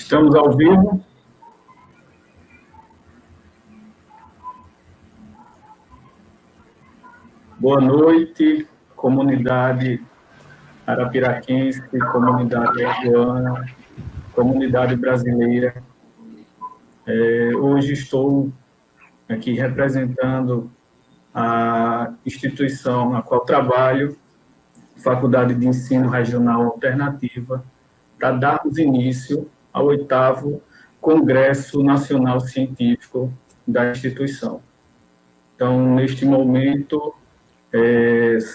Estamos ao vivo. Boa noite, comunidade arapiraquense, comunidade alagoana, comunidade brasileira. Hoje estou aqui representando a instituição na qual trabalho, Faculdade de Ensino Regional Alternativa, para darmos início ao 8º Congresso Nacional Científico da instituição. Então, neste momento,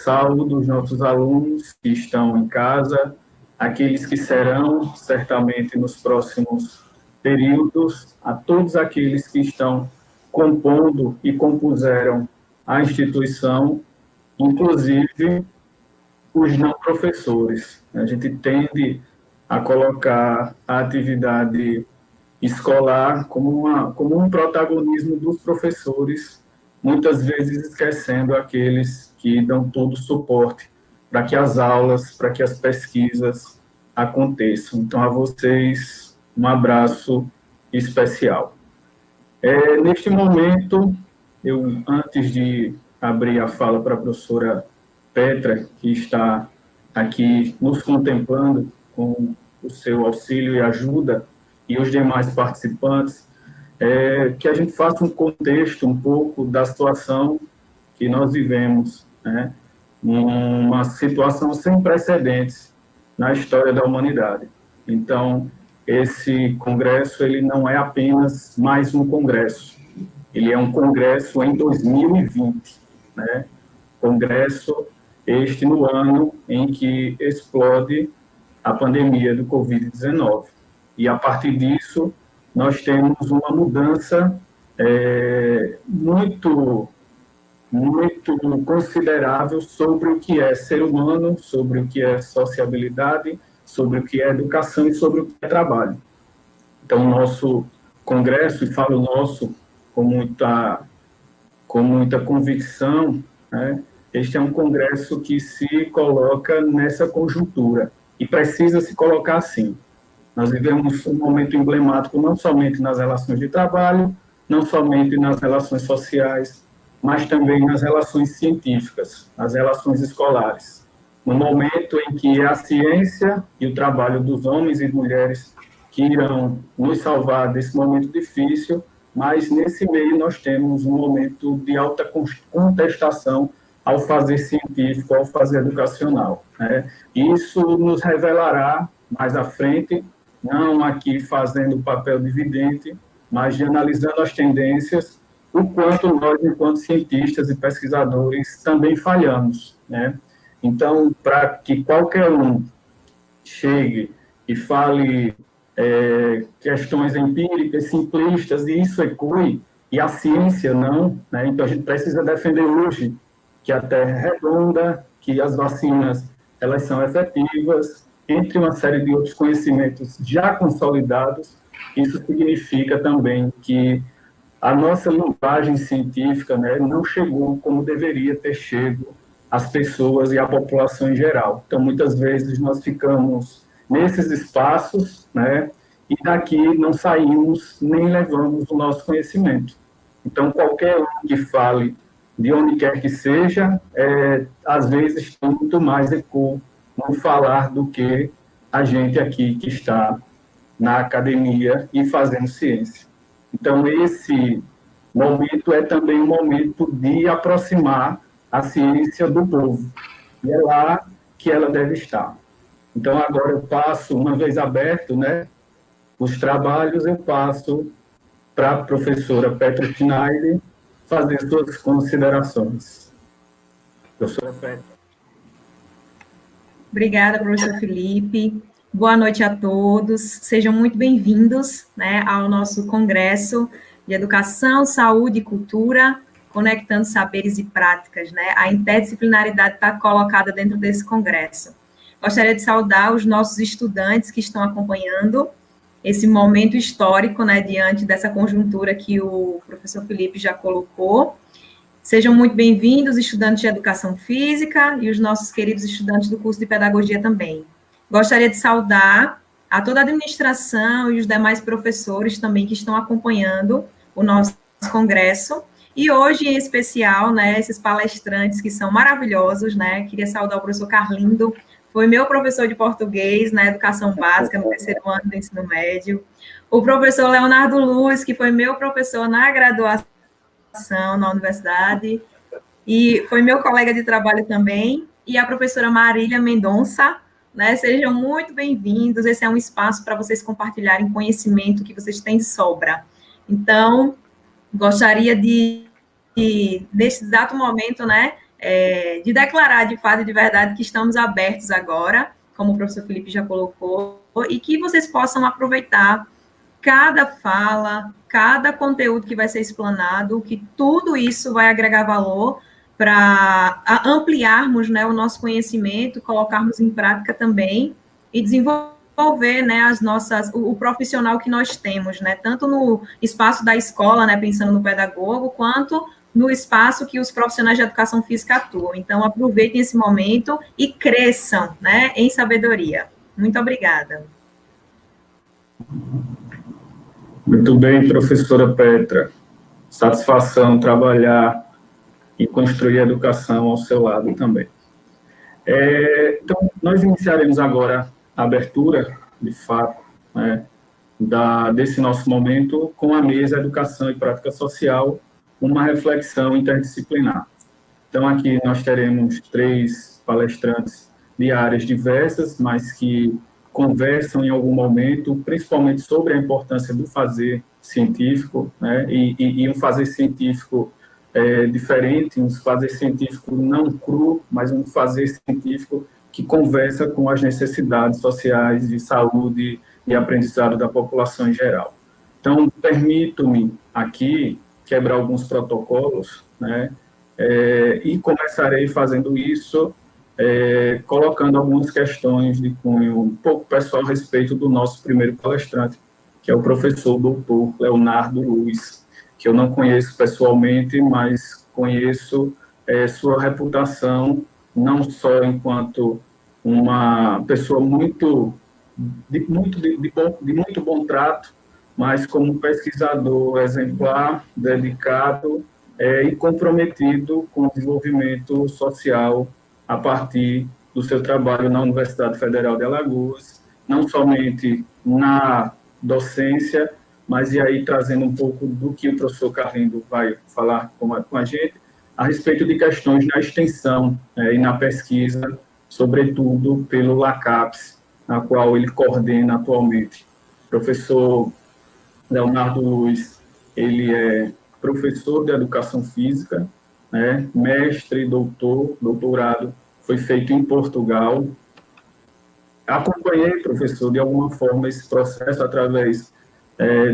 saúdo os nossos alunos que estão em casa, aqueles que serão, certamente, nos próximos períodos, a todos aqueles que estão compondo e compuseram a instituição, inclusive os não professores. A gente tende a colocar a atividade escolar como um protagonismo dos professores, muitas vezes esquecendo aqueles que dão todo o suporte para que as aulas, para que as pesquisas aconteçam. Então, a vocês, um abraço especial. Neste momento, antes de abrir a fala para a professora Petra, que está aqui nos contemplando com o seu auxílio e ajuda, e os demais participantes, que a gente faça um contexto um pouco da situação que nós vivemos, né? Uma situação sem precedentes na história da humanidade. Então, esse congresso, ele não é apenas mais um congresso, ele é um congresso em 2020, né? Congresso este no ano em que explode a pandemia do Covid-19. E, a partir disso, nós temos uma mudança muito considerável sobre o que é ser humano, sobre o que é sociabilidade, sobre o que é educação e sobre o que é trabalho. Então, o nosso congresso, e falo nosso com muita convicção, né? Este é um congresso que se coloca nessa conjuntura e precisa se colocar assim. Nós vivemos um momento emblemático não somente nas relações de trabalho, não somente nas relações sociais, mas também nas relações científicas, nas relações escolares. No momento em que é a ciência e o trabalho dos homens e mulheres que irão nos salvar desse momento difícil, mas nesse meio nós temos um momento de alta contestação ao fazer científico, ao fazer educacional, né? Isso nos revelará mais à frente, não aqui fazendo o papel de vidente, mas de analisando as tendências, o quanto nós, enquanto cientistas e pesquisadores, também falhamos, né? Então, para que qualquer um chegue e fale questões empíricas, simplistas, e isso ecoe, e a ciência não, né? Então, a gente precisa defender hoje que a Terra é redonda, que as vacinas elas são efetivas, entre uma série de outros conhecimentos já consolidados. Isso significa também que a nossa linguagem científica, né, não chegou como deveria ter chegado às pessoas e à população em geral. Então, muitas vezes, nós ficamos nesses espaços, né, e daqui não saímos nem levamos o nosso conhecimento. Então, qualquer um que fale de onde quer que seja, às vezes tem muito mais eco no falar do que a gente aqui que está na academia e fazendo ciência. Então, esse momento é também um momento de aproximar a ciência do povo. E é lá que ela deve estar. Então, agora eu passo, uma vez aberto, né, os trabalhos, eu passo para a professora Petra Schneider fazer suas considerações. Professora Petra. Obrigada, professor Felipe. Boa noite a todos. Sejam muito bem-vindos, né, ao nosso Congresso de Educação, Saúde e Cultura, conectando saberes e práticas, né? A interdisciplinaridade está colocada dentro desse congresso. Gostaria de saudar os nossos estudantes que estão acompanhando esse momento histórico, né, diante dessa conjuntura que o professor Felipe já colocou. Sejam muito bem-vindos, estudantes de Educação Física e os nossos queridos estudantes do curso de Pedagogia também. Gostaria de saudar a toda a administração e os demais professores também que estão acompanhando o nosso congresso. E hoje, em especial, né, esses palestrantes que são maravilhosos, né? Queria saudar o professor Carlindo, foi meu professor de português na educação básica, no terceiro ano do ensino médio. O professor Leonardo Luz, que foi meu professor na graduação na universidade, e foi meu colega de trabalho também, e a professora Marília Mendonça, né? Sejam muito bem-vindos. Esse é um espaço para vocês compartilharem conhecimento que vocês têm de sobra. Então, gostaria nesse exato momento, né, de declarar de fato e de verdade que estamos abertos agora, como o professor Felipe já colocou, e que vocês possam aproveitar cada fala, cada conteúdo que vai ser explanado, que tudo isso vai agregar valor para ampliarmos, né, o nosso conhecimento, colocarmos em prática também e desenvolver, né, o profissional que nós temos, né, tanto no espaço da escola, né, pensando no pedagogo, quanto no espaço que os profissionais de educação física atuam. Então, aproveitem esse momento e cresçam, né, em sabedoria. Muito obrigada. Muito bem, professora Petra. Satisfação trabalhar e construir a educação ao seu lado também. Então, nós iniciaremos agora a abertura, de fato, né, desse nosso momento com a mesa Educação e Prática Social, uma reflexão interdisciplinar. Então, aqui nós teremos 3 palestrantes de áreas diversas, mas que conversam em algum momento, principalmente sobre a importância do fazer científico, né, e um fazer científico diferente, um fazer científico não cru, mas um fazer científico que conversa com as necessidades sociais de saúde e aprendizado da população em geral. Então, permito-me aqui quebrar alguns protocolos, né, e começarei fazendo isso colocando algumas questões de cunho um pouco pessoal a respeito do nosso primeiro palestrante, que é o professor doutor Leonardo Luz, que eu não conheço pessoalmente, mas conheço sua reputação, não só enquanto uma pessoa de muito bom trato, mas como pesquisador exemplar, dedicado e comprometido com o desenvolvimento social a partir do seu trabalho na Universidade Federal de Alagoas, não somente na docência, mas e aí trazendo um pouco do que o professor Carlindo vai falar com a gente, a respeito de questões na extensão e na pesquisa, sobretudo pelo LACAPS, na qual ele coordena atualmente. O professor Leonardo Luz, ele é professor de Educação Física, né, mestre, doutorado, foi feito em Portugal. Acompanhei, professor, de alguma forma, esse processo através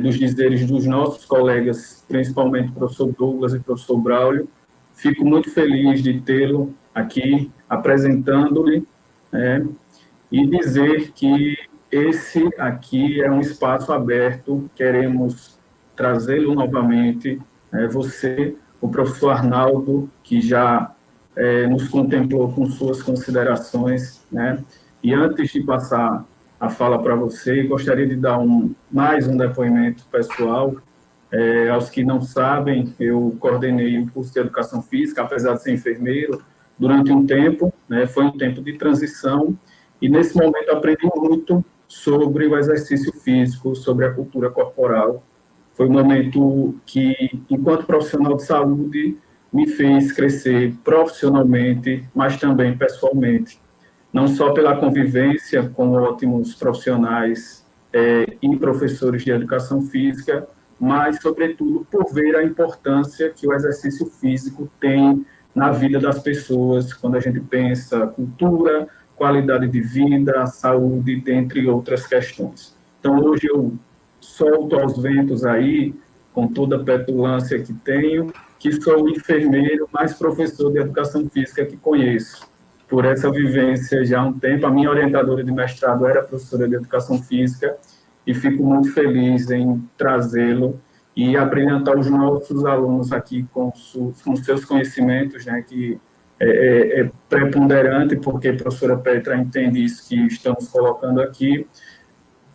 dos dizeres dos nossos colegas, principalmente o professor Douglas e o professor Braulio. Fico muito feliz de tê-lo aqui, apresentando-lhe, e dizer que esse aqui é um espaço aberto, queremos trazê-lo novamente, você, o professor Arnaldo, que já nos contemplou com suas considerações, né? E antes de passar a fala para você, gostaria de dar mais um depoimento pessoal. Aos que não sabem, eu coordenei o curso de Educação Física, apesar de ser enfermeiro, durante um tempo, né? Foi um tempo de transição, e nesse momento aprendi muito sobre o exercício físico, sobre a cultura corporal. Foi um momento que, enquanto profissional de saúde, me fez crescer profissionalmente, mas também pessoalmente. Não só pela convivência com ótimos profissionais e professores de educação física, mas, sobretudo, por ver a importância que o exercício físico tem na vida das pessoas, quando a gente pensa cultura, qualidade de vida, saúde, dentre outras questões. Então, hoje eu solto aos ventos aí, com toda a petulância que tenho, que sou o enfermeiro mais professor de educação física que conheço. Por essa vivência já há um tempo, a minha orientadora de mestrado era professora de educação física, e fico muito feliz em trazê-lo e abrilhantar os nossos alunos aqui com seus conhecimentos, né, que é preponderante, porque a professora Petra entende isso que estamos colocando aqui,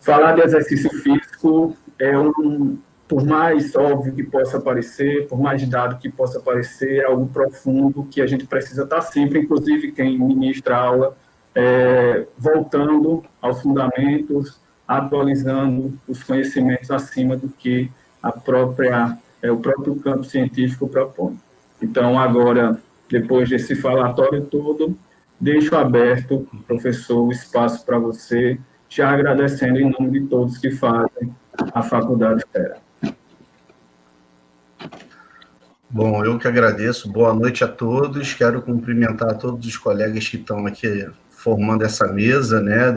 Falar de exercício físico por mais óbvio que possa parecer, por mais dado que possa parecer, é algo profundo que a gente precisa estar sempre, inclusive quem ministra a aula, voltando aos fundamentos, atualizando os conhecimentos acima do que o próprio campo científico propõe. Então, agora, depois desse falatório todo, deixo aberto, professor, o espaço para você, já agradecendo em nome de todos que fazem a Faculdade FERA. Bom, eu que agradeço. Boa noite a todos. Quero cumprimentar todos os colegas que estão aqui formando essa mesa, né,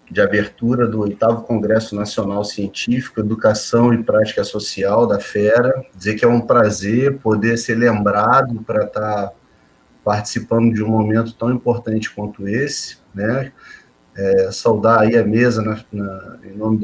de abertura do 8º Congresso Nacional Científico, Educação e Prática Social da FERA. Dizer que é um prazer poder ser lembrado para estar participando de um momento tão importante quanto esse, né? Saudar aí a mesa em nome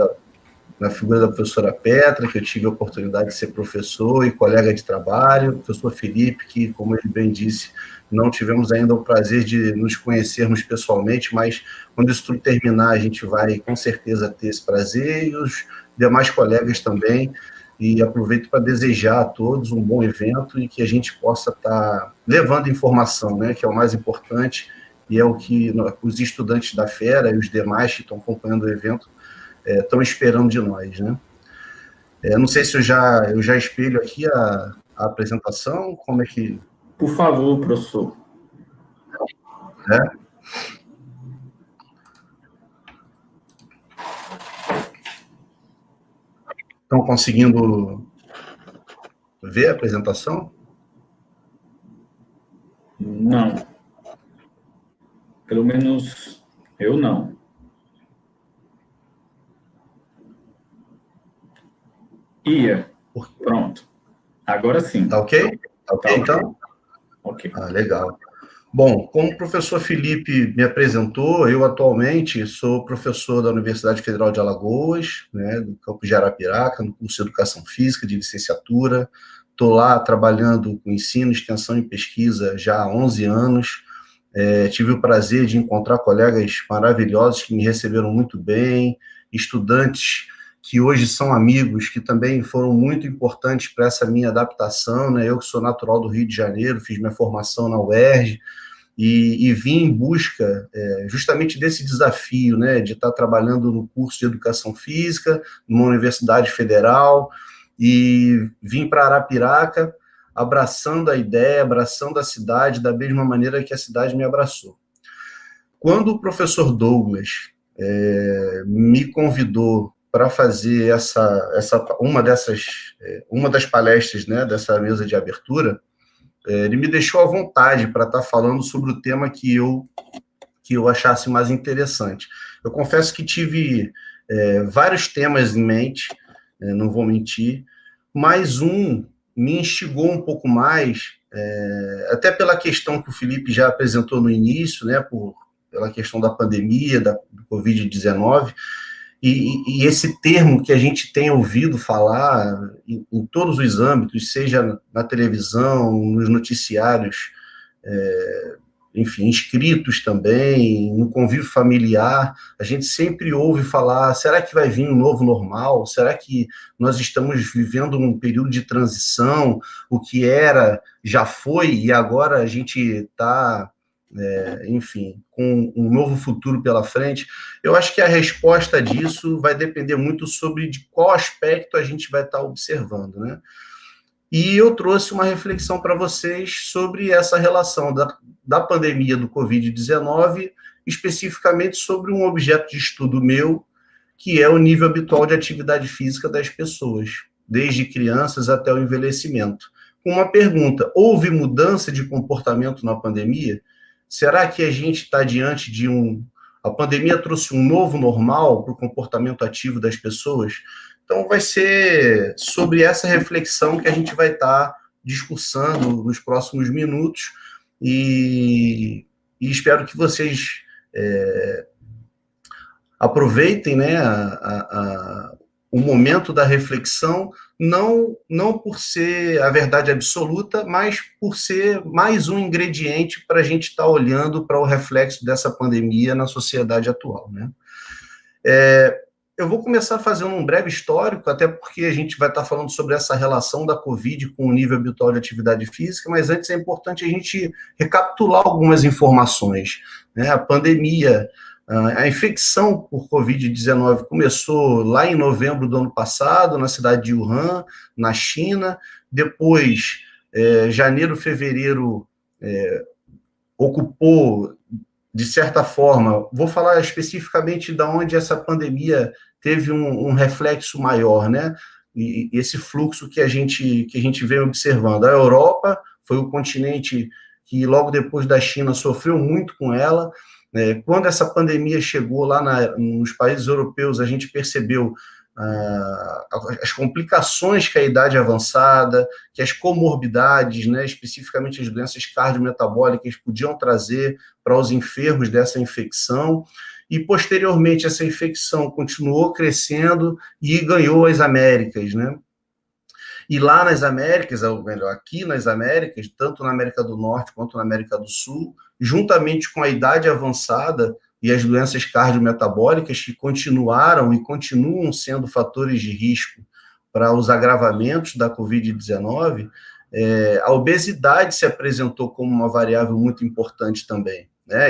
na figura da professora Petra, que eu tive a oportunidade de ser professor e colega de trabalho, professor Felipe, que, como ele bem disse, não tivemos ainda o prazer de nos conhecermos pessoalmente, mas quando isso tudo terminar, a gente vai, com certeza, ter esse prazer, e os demais colegas também, e aproveito para desejar a todos um bom evento e que a gente possa estar levando informação, né, que é o mais importante, e é o que os estudantes da FERA e os demais que estão acompanhando o evento estão esperando de nós, né? Não sei se eu já espelho aqui a apresentação, como é que... Por favor, professor. Estão conseguindo ver a apresentação? Não. Pelo menos eu não. Pronto. Agora sim. Tá ok? Tá ok, então? Ok. Legal. Bom, como o professor Felipe me apresentou, eu atualmente sou professor da Universidade Federal de Alagoas, né, do campus de Arapiraca, no curso de Educação Física, de licenciatura. Estou lá trabalhando com ensino, extensão e pesquisa já há 11 anos. Tive o prazer de encontrar colegas maravilhosos que me receberam muito bem, estudantes que hoje são amigos, que também foram muito importantes para essa minha adaptação, né? Eu que sou natural do Rio de Janeiro, fiz minha formação na UERJ, e vim em busca justamente desse desafio, né, de estar trabalhando no curso de Educação Física, numa universidade federal, e vim para Arapiraca, abraçando a ideia, abraçando a cidade, da mesma maneira que a cidade me abraçou. Quando o professor Douglas me convidou para fazer uma das palestras, né, dessa mesa de abertura, ele me deixou à vontade para estar falando sobre o tema que eu achasse mais interessante. Eu confesso que tive vários temas em mente, não vou mentir, mas um me instigou um pouco mais, até pela questão que o Felipe já apresentou no início, né, pela questão da pandemia, do Covid-19, e esse termo que a gente tem ouvido falar em todos os âmbitos, seja na televisão, nos noticiários, enfim, escritos também, no convívio familiar, a gente sempre ouve falar, será que vai vir um novo normal? Será que nós estamos vivendo um período de transição? O que era, já foi, e agora a gente está... enfim, com um novo futuro pela frente. Eu acho que a resposta disso vai depender muito sobre de qual aspecto a gente vai estar observando, né? E eu trouxe uma reflexão para vocês sobre essa relação da pandemia do Covid-19, especificamente sobre um objeto de estudo meu, que é o nível habitual de atividade física das pessoas, desde crianças até o envelhecimento. Com uma pergunta: houve mudança de comportamento na pandemia? Será que a gente está diante de a pandemia trouxe um novo normal para o comportamento ativo das pessoas? Então, vai ser sobre essa reflexão que a gente vai estar discursando nos próximos minutos, e espero que vocês aproveitem, né, o momento da reflexão, não por ser a verdade absoluta, mas por ser mais um ingrediente para a gente estar olhando para o reflexo dessa pandemia na sociedade atual, né? Eu vou começar fazendo um breve histórico, até porque a gente vai estar falando sobre essa relação da Covid com o nível habitual de atividade física, mas antes é importante a gente recapitular algumas informações, né? A pandemia, a infecção por Covid-19 começou lá em novembro do ano passado, na cidade de Wuhan, na China. Depois, janeiro, fevereiro, ocupou, de certa forma, vou falar especificamente de onde essa pandemia teve um reflexo maior, né? E esse fluxo que a gente vem observando. A Europa foi o continente que, logo depois da China, sofreu muito com ela. Quando essa pandemia chegou lá nos países europeus, a gente percebeu as complicações que a idade avançada, que as comorbidades, né, especificamente as doenças cardiometabólicas, podiam trazer para os enfermos dessa infecção, e posteriormente essa infecção continuou crescendo e ganhou as Américas, né? E lá nas Américas, ou melhor, aqui nas Américas, tanto na América do Norte quanto na América do Sul, juntamente com a idade avançada e as doenças cardiometabólicas que continuaram e continuam sendo fatores de risco para os agravamentos da Covid-19, a obesidade se apresentou como uma variável muito importante também, né?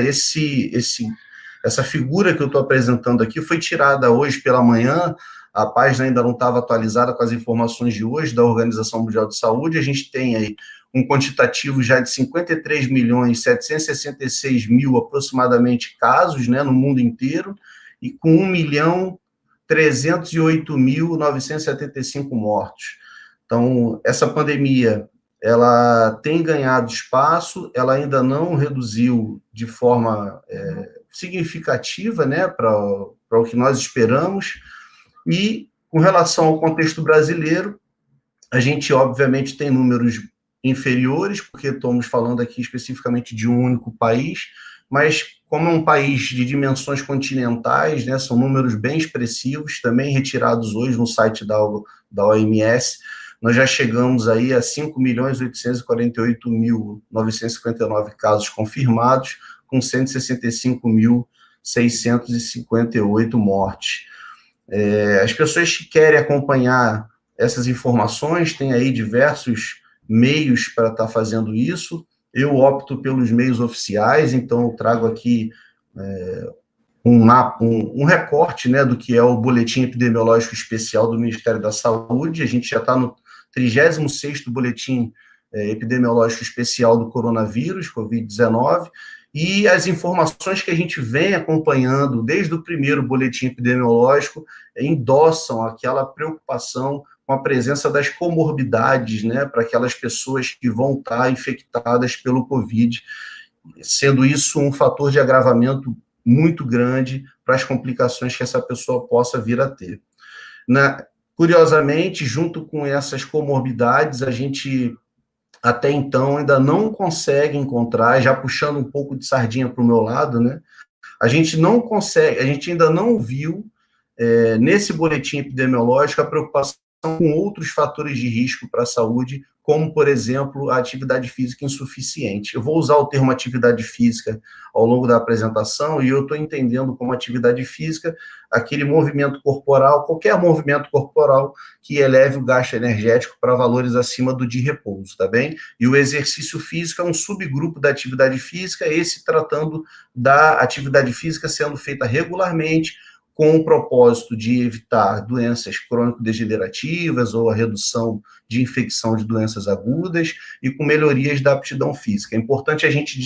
Essa figura que eu estou apresentando aqui foi tirada hoje pela manhã. A página ainda não estava atualizada com as informações de hoje da Organização Mundial de Saúde. A gente tem aí um quantitativo já de 53.766.000 aproximadamente casos, né, no mundo inteiro, e com 1.308.975 mortos. Então, essa pandemia, ela tem ganhado espaço, ela ainda não reduziu de forma significativa, né, para o que nós esperamos. E, com relação ao contexto brasileiro, a gente, obviamente, tem números inferiores, porque estamos falando aqui especificamente de um único país, mas como é um país de dimensões continentais, né, são números bem expressivos, também retirados hoje no site da OMS, nós já chegamos aí a 5.848.959 casos confirmados, com 165.658 mortes. As pessoas que querem acompanhar essas informações têm aí diversos meios para estar fazendo isso. Eu opto pelos meios oficiais, então eu trago aqui um recorte, né, do que é o Boletim Epidemiológico Especial do Ministério da Saúde. A gente já está no 36º Boletim Epidemiológico Especial do Coronavírus, Covid-19, e as informações que a gente vem acompanhando desde o primeiro boletim epidemiológico endossam aquela preocupação com a presença das comorbidades, né, para aquelas pessoas que vão estar infectadas pelo Covid, sendo isso um fator de agravamento muito grande para as complicações que essa pessoa possa vir a ter. Curiosamente, junto com essas comorbidades, a gente até então ainda não consegue encontrar, já puxando um pouco de sardinha para o meu lado, né? A gente ainda não viu nesse boletim epidemiológico a preocupação com outros fatores de risco para a saúde, como, por exemplo, a atividade física insuficiente. Eu vou usar o termo atividade física ao longo da apresentação, e eu estou entendendo como atividade física aquele movimento corporal, qualquer movimento corporal que eleve o gasto energético para valores acima do de repouso, tá bem? E o exercício físico é um subgrupo da atividade física, esse tratando da atividade física sendo feita regularmente, com o propósito de evitar doenças crônico-degenerativas ou a redução de infecção de doenças agudas e com melhorias da aptidão física. É importante a gente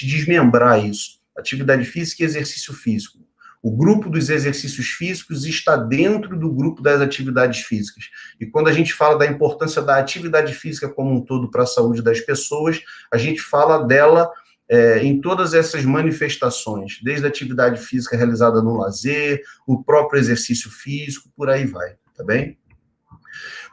desmembrar isso. Atividade física e exercício físico. O grupo dos exercícios físicos está dentro do grupo das atividades físicas. E quando a gente fala da importância da atividade física como um todo para a saúde das pessoas, a gente fala dela em todas essas manifestações, desde a atividade física realizada no lazer, o próprio exercício físico, por aí vai, tá bem?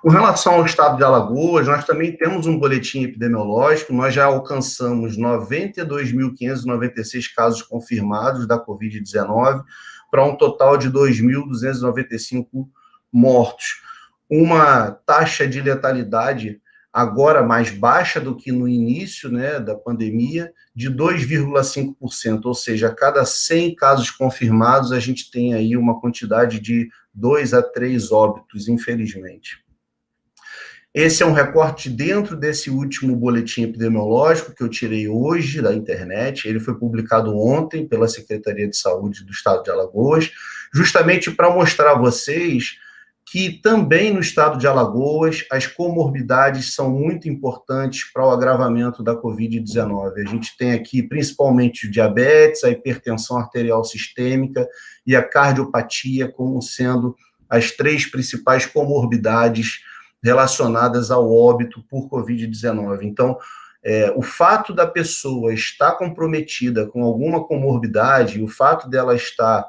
Com relação ao estado de Alagoas, nós também temos um boletim epidemiológico, nós já alcançamos 92.596 casos confirmados da Covid-19, para um total de 2.295 mortos. Uma taxa de letalidade agora mais baixa do que no início, né, da pandemia, de 2,5%, ou seja, a cada 100 casos confirmados, a gente tem aí uma quantidade de 2 a 3 óbitos, infelizmente. Esse é um recorte dentro desse último boletim epidemiológico que eu tirei hoje da internet. Ele foi publicado ontem pela Secretaria de Saúde do Estado de Alagoas, justamente para mostrar a vocês que também no estado de Alagoas as comorbidades são muito importantes para o agravamento da Covid-19. A gente tem aqui principalmente o diabetes, a hipertensão arterial sistêmica e a cardiopatia como sendo as 3 principais comorbidades relacionadas ao óbito por Covid-19. Então, o fato da pessoa estar comprometida com alguma comorbidade, o fato dela estar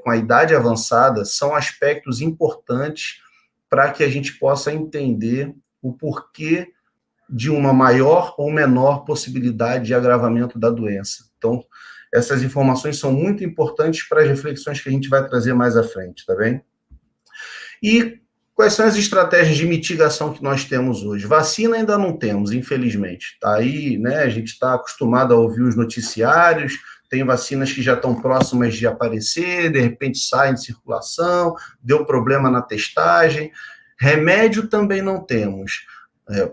com a idade avançada, são aspectos importantes para que a gente possa entender o porquê de uma maior ou menor possibilidade de agravamento da doença. Então, essas informações são muito importantes para as reflexões que a gente vai trazer mais à frente, tá bem? E quais são as estratégias de mitigação que nós temos hoje? Vacina ainda não temos, infelizmente. Está aí, né? A gente está acostumado a ouvir os noticiários, tem vacinas que já estão próximas de aparecer, de repente saem de circulação, deu problema na testagem. Remédio também não temos.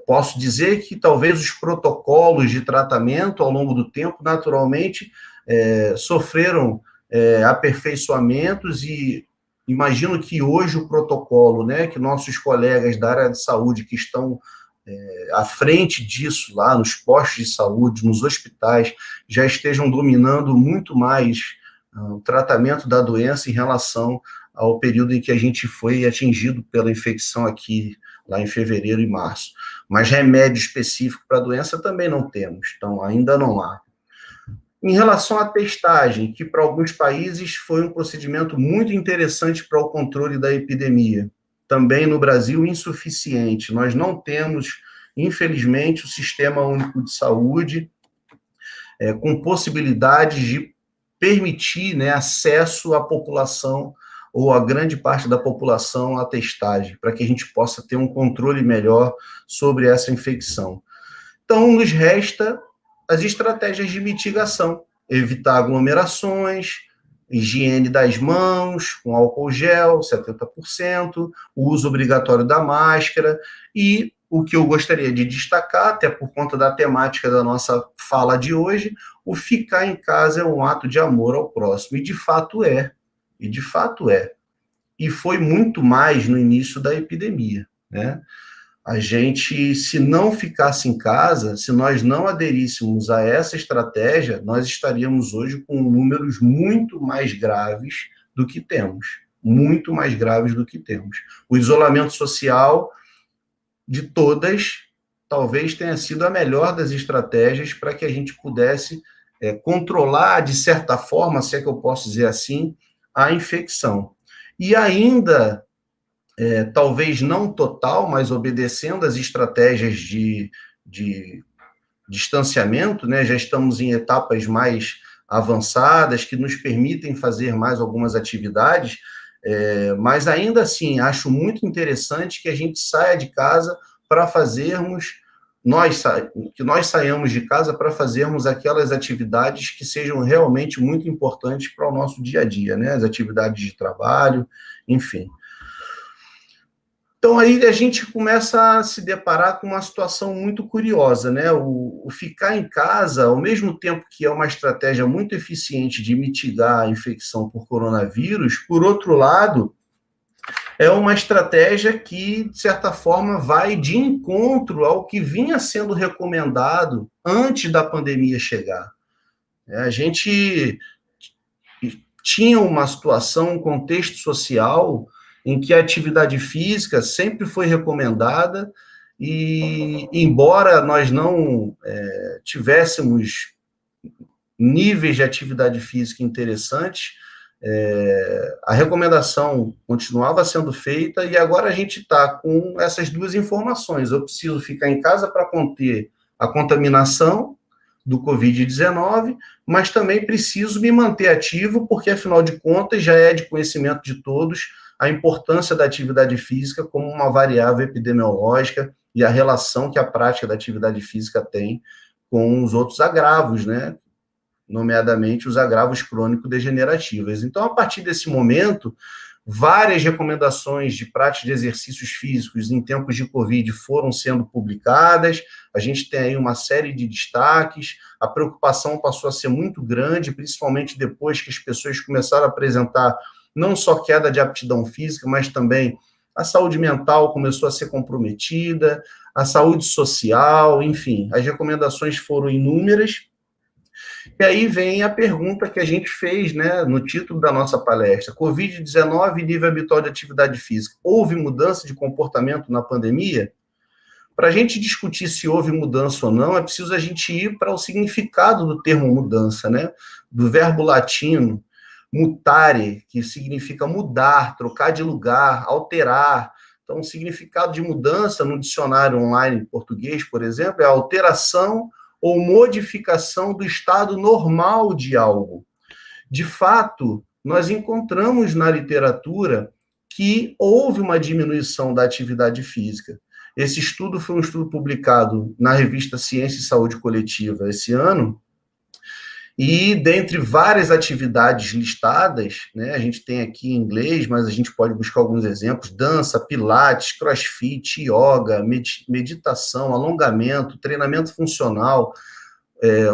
Posso dizer que talvez os protocolos de tratamento ao longo do tempo, naturalmente, sofreram aperfeiçoamentos e imagino que hoje o protocolo, né, que nossos colegas da área de saúde que estão à frente disso, lá nos postos de saúde, nos hospitais, já estejam dominando muito mais o tratamento da doença em relação ao período em que a gente foi atingido pela infecção aqui, lá em fevereiro e março. Mas remédio específico para a doença também não temos, então ainda não há. Em relação à testagem, que para alguns países foi um procedimento muito interessante para o controle da epidemia, também no Brasil insuficiente. Nós não temos, infelizmente, o Sistema Único de Saúde com possibilidades de permitir, né, acesso à população ou a grande parte da população à testagem, para que a gente possa ter um controle melhor sobre essa infecção. Então, nos resta as estratégias de mitigação, evitar aglomerações, higiene das mãos, com álcool gel, 70%, o uso obrigatório da máscara, e o que eu gostaria de destacar, até por conta da temática da nossa fala de hoje, o ficar em casa é um ato de amor ao próximo, e de fato é, e foi muito mais no início da epidemia, né? A gente, se não ficasse em casa, se nós não aderíssemos a essa estratégia, nós estaríamos hoje com números muito mais graves do que temos. Muito mais graves do que temos. O isolamento social, de todas, talvez tenha sido a melhor das estratégias para que a gente pudesse controlar, de certa forma, se é que eu posso dizer assim, a infecção. E ainda... talvez não total, mas obedecendo às estratégias de distanciamento, né? Já estamos em etapas mais avançadas, que nos permitem fazer mais algumas atividades, mas ainda assim, acho muito interessante que a gente saia de casa para fazermos, que nós saiamos de casa para fazermos aquelas atividades que sejam realmente muito importantes para o nosso dia a dia, né? As atividades de trabalho, enfim. Então, aí a gente começa a se deparar com uma situação muito curiosa, né? O ficar em casa, ao mesmo tempo que é uma estratégia muito eficiente de mitigar a infecção por coronavírus, por outro lado, é uma estratégia que, de certa forma, vai de encontro ao que vinha sendo recomendado antes da pandemia chegar. A gente tinha uma situação, um contexto social em que a atividade física sempre foi recomendada e, embora nós não tivéssemos níveis de atividade física interessantes, a recomendação continuava sendo feita e agora a gente está com essas duas informações. Eu preciso ficar em casa para conter a contaminação do Covid-19, mas também preciso me manter ativo, porque, afinal de contas, já é de conhecimento de todos a importância da atividade física como uma variável epidemiológica e a relação que a prática da atividade física tem com os outros agravos, né? Nomeadamente os agravos crônico-degenerativos. Então, a partir desse momento, várias recomendações de prática de exercícios físicos em tempos de Covid foram sendo publicadas, a gente tem aí uma série de destaques, a preocupação passou a ser muito grande, principalmente depois que as pessoas começaram a apresentar não só queda de aptidão física, mas também a saúde mental começou a ser comprometida, a saúde social, enfim, as recomendações foram inúmeras. E aí vem a pergunta que a gente fez, né, no título da nossa palestra: Covid-19 e nível habitual de atividade física. Houve mudança de comportamento na pandemia? Para a gente discutir se houve mudança ou não, é preciso a gente ir para o significado do termo mudança, né? Do verbo latino mutare, que significa mudar, trocar de lugar, alterar. Então, o significado de mudança no dicionário online em português, por exemplo, é a alteração ou modificação do estado normal de algo. De fato, nós encontramos na literatura que houve uma diminuição da atividade física. Esse estudo foi um estudo publicado na revista Ciência e Saúde Coletiva esse ano, e dentre várias atividades listadas, né, a gente tem aqui em inglês, mas a gente pode buscar alguns exemplos: dança, pilates, crossfit, yoga, meditação, alongamento, treinamento funcional,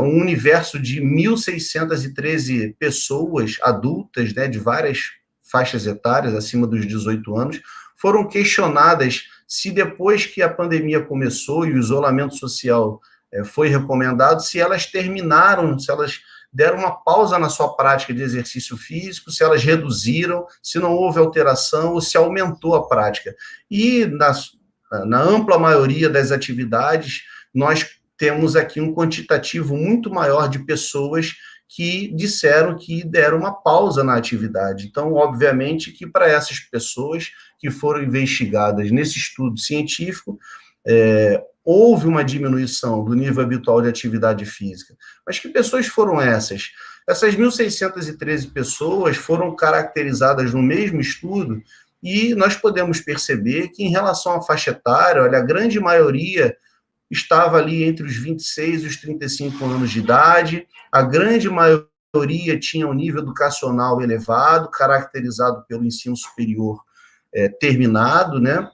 um universo de 1.613 pessoas adultas, né, de várias faixas etárias, acima dos 18 anos, foram questionadas se depois que a pandemia começou e o isolamento social foi recomendado, se elas terminaram, se elas deram uma pausa na sua prática de exercício físico, se elas reduziram, se não houve alteração ou se aumentou a prática. E na ampla maioria das atividades, nós temos aqui um quantitativo muito maior de pessoas que disseram que deram uma pausa na atividade. Então, obviamente, que para essas pessoas que foram investigadas nesse estudo científico, houve uma diminuição do nível habitual de atividade física. Mas que pessoas foram essas? Essas 1.613 pessoas foram caracterizadas no mesmo estudo e nós podemos perceber que, em relação à faixa etária, olha, a grande maioria estava ali entre os 26 e os 35 anos de idade, a grande maioria tinha um nível educacional elevado, caracterizado pelo ensino superior terminado, né?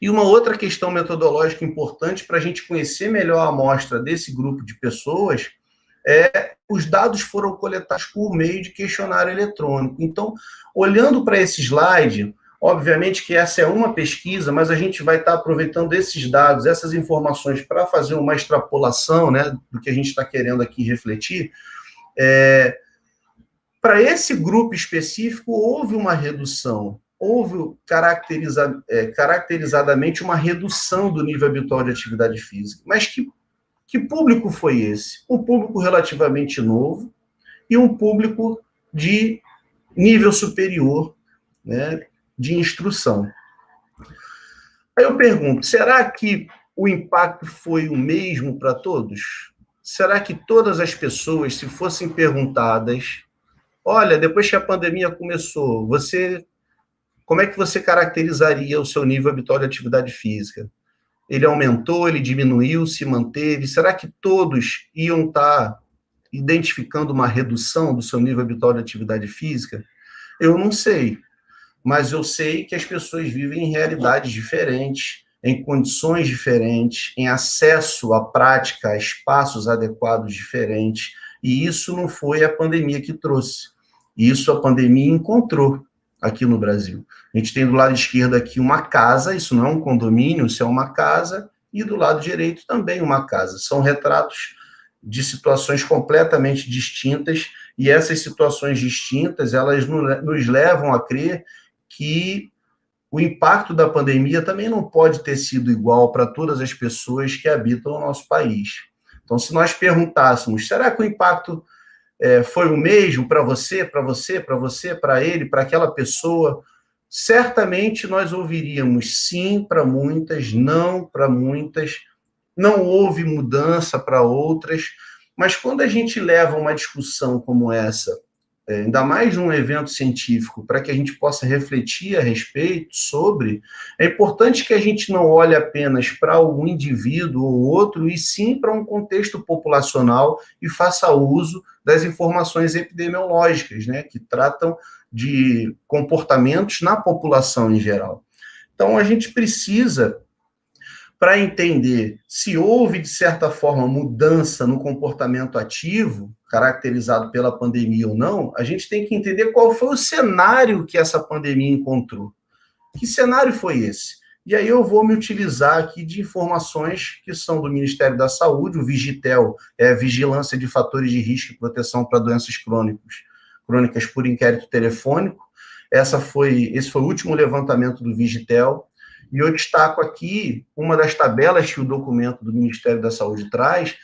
E uma outra questão metodológica importante para a gente conhecer melhor a amostra desse grupo de pessoas os dados foram coletados por meio de questionário eletrônico. Então, olhando para esse slide, obviamente que essa é uma pesquisa, mas a gente vai estar aproveitando esses dados, essas informações, para fazer uma extrapolação, né, do que a gente está querendo aqui refletir. Para esse grupo específico, houve uma redução, houve caracterizadamente uma redução do nível habitual de atividade física. Mas que público foi esse? Um público relativamente novo e um público de nível superior, né, de instrução. Aí eu pergunto, será que o impacto foi o mesmo para todos? Será que todas as pessoas, se fossem perguntadas, olha, depois que a pandemia começou, como é que você caracterizaria o seu nível habitual de atividade física? Ele aumentou, ele diminuiu, se manteve? Será que todos iam estar identificando uma redução do seu nível habitual de atividade física? Eu não sei, mas eu sei que as pessoas vivem em realidades diferentes, em condições diferentes, em acesso à prática, a espaços adequados diferentes, e isso não foi a pandemia que trouxe. Isso a pandemia encontrou aqui no Brasil. A gente tem do lado esquerdo aqui uma casa, isso não é um condomínio, isso é uma casa, e do lado direito também uma casa. São retratos de situações completamente distintas, e essas situações distintas, elas nos levam a crer que o impacto da pandemia também não pode ter sido igual para todas as pessoas que habitam o nosso país. Então, se nós perguntássemos, será que o impacto foi o mesmo para você, para ele, para aquela pessoa? Certamente nós ouviríamos sim para muitas, não para muitas, não houve mudança para outras, mas quando a gente leva uma discussão como essa ainda mais num evento científico, para que a gente possa refletir a respeito sobre, é importante que a gente não olhe apenas para um indivíduo ou outro, e sim para um contexto populacional e faça uso das informações epidemiológicas, né, que tratam de comportamentos na população em geral. Então, a gente precisa, para entender se houve, de certa forma, mudança no comportamento ativo, caracterizado pela pandemia ou não, a gente tem que entender qual foi o cenário que essa pandemia encontrou. Que cenário foi esse? E aí eu vou me utilizar aqui de informações que são do Ministério da Saúde, o Vigitel, Vigilância de Fatores de Risco e Proteção para Doenças Crônicas por Inquérito Telefônico. Esse foi o último levantamento do Vigitel. E eu destaco aqui uma das tabelas que o documento do Ministério da Saúde traz,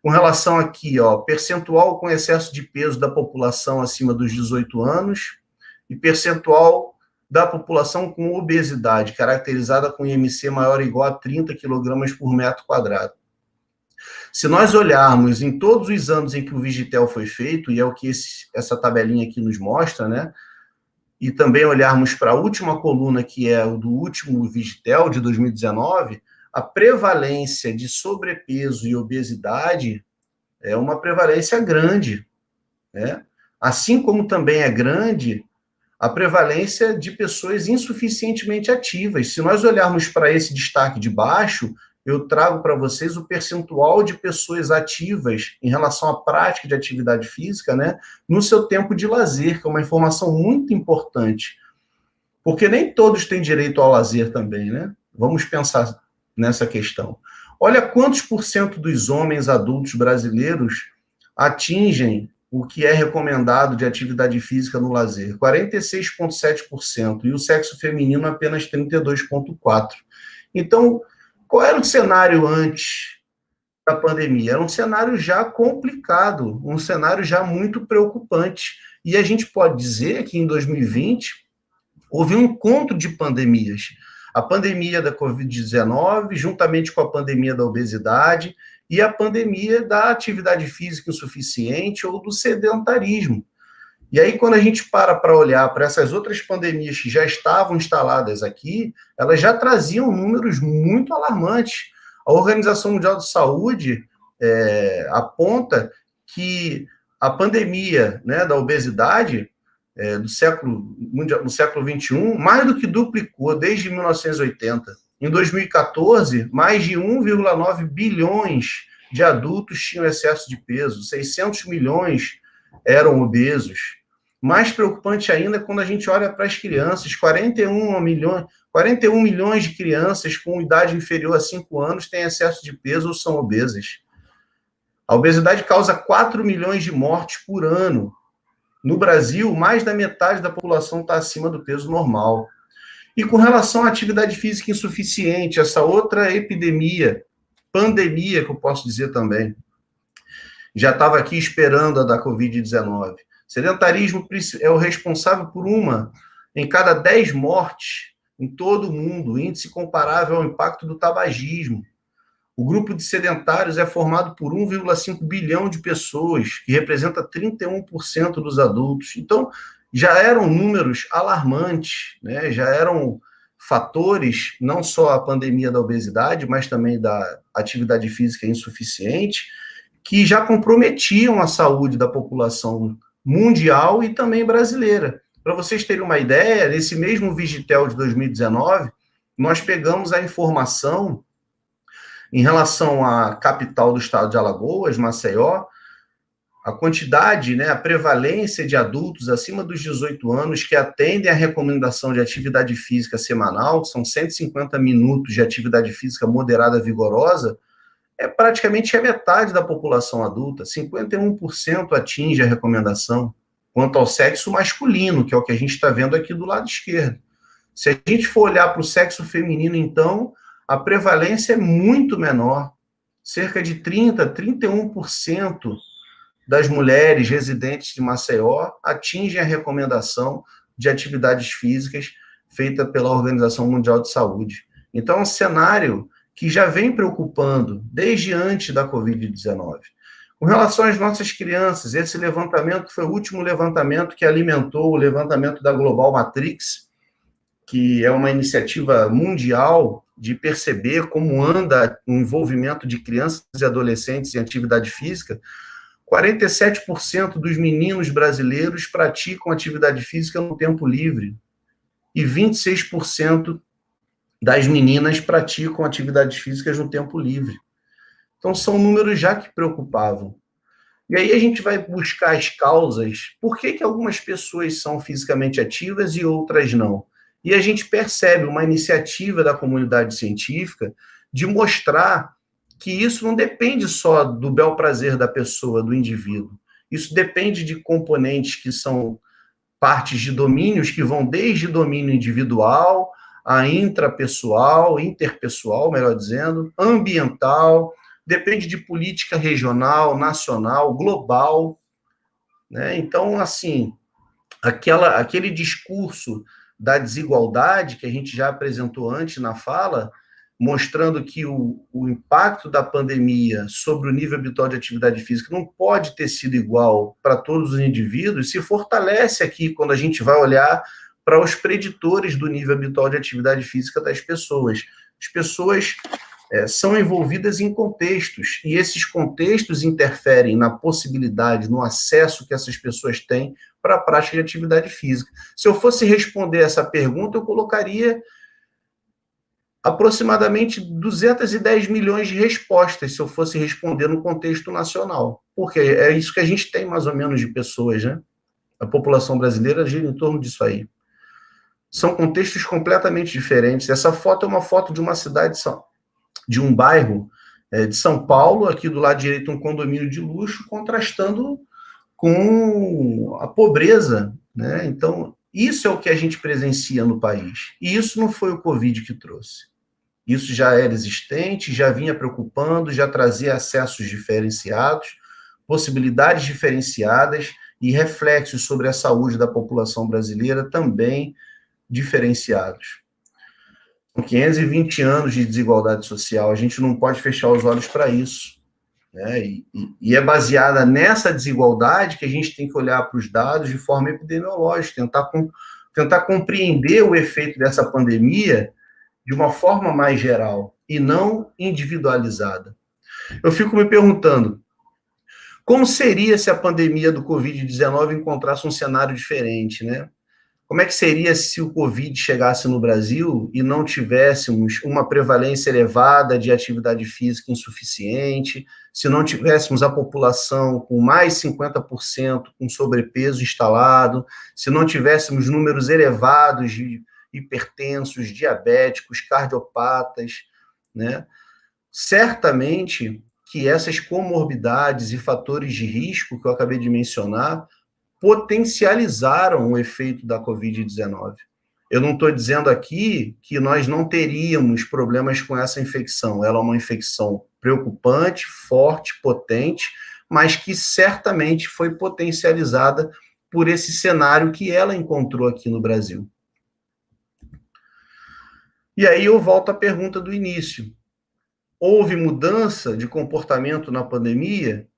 com relação aqui, percentual com excesso de peso da população acima dos 18 anos e percentual da população com obesidade, caracterizada com IMC maior ou igual a 30 kg por metro quadrado. Se nós olharmos em todos os anos em que o Vigitel foi feito, e é o que essa tabelinha aqui nos mostra, né? E também olharmos para a última coluna, que é o do último Vigitel, de 2019, a prevalência de sobrepeso e obesidade é uma prevalência grande, né? Assim como também é grande a prevalência de pessoas insuficientemente ativas. Se nós olharmos para esse destaque de baixo, eu trago para vocês o percentual de pessoas ativas em relação à prática de atividade física, né, no seu tempo de lazer, que é uma informação muito importante. Porque nem todos têm direito ao lazer também, né? Vamos pensar nessa questão. Olha quantos por cento dos homens adultos brasileiros atingem o que é recomendado de atividade física no lazer, 46,7%, e o sexo feminino apenas 32,4%. Então, qual era o cenário antes da pandemia? Era um cenário já complicado, um cenário já muito preocupante. E a gente pode dizer que em 2020 houve um encontro de pandemias. A pandemia da Covid-19, juntamente com a pandemia da obesidade, e a pandemia da atividade física insuficiente ou do sedentarismo. E aí, quando a gente para olhar para essas outras pandemias que já estavam instaladas aqui, elas já traziam números muito alarmantes. A Organização Mundial de Saúde aponta que a pandemia, né, da obesidade no século XXI, mais do que duplicou desde 1980. Em 2014, mais de 1,9 bilhões de adultos tinham excesso de peso, 600 milhões eram obesos. Mais preocupante ainda quando a gente olha para as crianças, 41 milhões de crianças com idade inferior a 5 anos têm excesso de peso ou são obesas. A obesidade causa 4 milhões de mortes por ano. No Brasil, mais da metade da população está acima do peso normal. E com relação à atividade física insuficiente, essa outra pandemia, que eu posso dizer também, já estava aqui esperando a da Covid-19. Sedentarismo é o responsável por uma em cada 10 mortes em todo o mundo, índice comparável ao impacto do tabagismo. O grupo de sedentários é formado por 1,5 bilhão de pessoas, que representa 31% dos adultos. Então, já eram números alarmantes, né? Já eram fatores, não só a pandemia da obesidade, mas também da atividade física insuficiente, que já comprometiam a saúde da população mundial e também brasileira. Para vocês terem uma ideia, nesse mesmo Vigitel de 2019, nós pegamos a informação em relação à capital do estado de Alagoas, Maceió, a quantidade, né, a prevalência de adultos acima dos 18 anos que atendem à recomendação de atividade física semanal, que são 150 minutos de atividade física moderada vigorosa, é praticamente a metade da população adulta, 51% atinge a recomendação, quanto ao sexo masculino, que é o que a gente está vendo aqui do lado esquerdo. Se a gente for olhar para o sexo feminino, então, a prevalência é muito menor, cerca de 31% das mulheres residentes de Maceió atingem a recomendação de atividades físicas feita pela Organização Mundial de Saúde. Então, é um cenário que já vem preocupando desde antes da Covid-19. Com relação às nossas crianças, esse levantamento foi o último levantamento que alimentou o levantamento da Global Matrix, que é uma iniciativa mundial de perceber como anda o envolvimento de crianças e adolescentes em atividade física. 47% dos meninos brasileiros praticam atividade física no tempo livre e 26% das meninas praticam atividades físicas no tempo livre. Então, são números já que preocupavam. E aí a gente vai buscar as causas, por que algumas pessoas são fisicamente ativas e outras não. E a gente percebe uma iniciativa da comunidade científica de mostrar que isso não depende só do bel prazer da pessoa, do indivíduo. Isso depende de componentes que são partes de domínios que vão desde domínio individual a intrapessoal, interpessoal, melhor dizendo, ambiental, depende de política regional, nacional, global, né? Então, assim, aquele discurso da desigualdade que a gente já apresentou antes na fala, mostrando que o impacto da pandemia sobre o nível habitual de atividade física não pode ter sido igual para todos os indivíduos, se fortalece aqui quando a gente vai olhar para os preditores do nível habitual de atividade física das pessoas. As pessoas são envolvidas em contextos, e esses contextos interferem na possibilidade, no acesso que essas pessoas têm para a prática de atividade física. Se eu fosse responder essa pergunta, eu colocaria aproximadamente 210 milhões de respostas, se eu fosse responder no contexto nacional, porque é isso que a gente tem, mais ou menos, de pessoas, né? A população brasileira gira em torno disso aí. São contextos completamente diferentes. Essa foto é uma foto de uma cidade, de um bairro de São Paulo, aqui do lado direito um condomínio de luxo, contrastando com a pobreza, né? Então, isso é o que a gente presencia no país. E isso não foi o Covid que trouxe. Isso já era existente, já vinha preocupando, já trazia acessos diferenciados, possibilidades diferenciadas e reflexos sobre a saúde da população brasileira também diferenciados. Com 520 anos de desigualdade social, a gente não pode fechar os olhos para isso, né? E é baseada nessa desigualdade que a gente tem que olhar para os dados de forma epidemiológica, tentar compreender o efeito dessa pandemia de uma forma mais geral e não individualizada. Eu fico me perguntando, como seria se a pandemia do Covid-19 encontrasse um cenário diferente, né? Como é que seria se o Covid chegasse no Brasil e não tivéssemos uma prevalência elevada de atividade física insuficiente, se não tivéssemos a população com mais 50% com sobrepeso instalado, se não tivéssemos números elevados de hipertensos, diabéticos, cardiopatas, né? Certamente que essas comorbidades e fatores de risco que eu acabei de mencionar potencializaram o efeito da Covid-19. Eu não estou dizendo aqui que nós não teríamos problemas com essa infecção. Ela é uma infecção preocupante, forte, potente, mas que certamente foi potencializada por esse cenário que ela encontrou aqui no Brasil. E aí eu volto à pergunta do início. Houve mudança de comportamento na pandemia?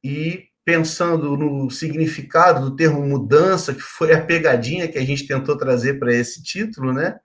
E pensando no significado do termo mudança, que foi a pegadinha que a gente tentou trazer para esse título, né?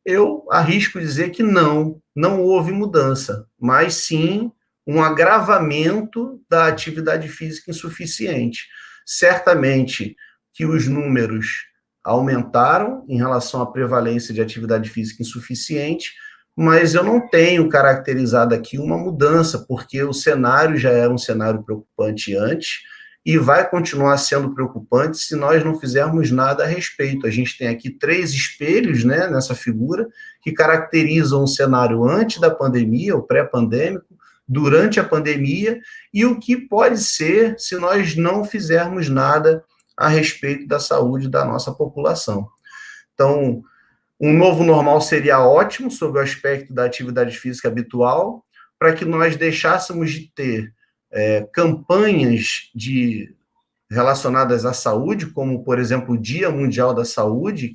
Eu arrisco dizer que não houve mudança, mas sim um agravamento da atividade física insuficiente. Certamente que os números aumentaram em relação à prevalência de atividade física insuficiente, mas eu não tenho caracterizado aqui uma mudança, porque o cenário já era um cenário preocupante antes e vai continuar sendo preocupante se nós não fizermos nada a respeito. A gente tem aqui 3 espelhos, né, nessa figura, que caracterizam o cenário antes da pandemia, o pré-pandêmico, durante a pandemia, e o que pode ser se nós não fizermos nada a respeito da saúde da nossa população. Então, um novo normal seria ótimo sob o aspecto da atividade física habitual, para que nós deixássemos de ter campanhas relacionadas à saúde, como, por exemplo, o Dia Mundial da Saúde,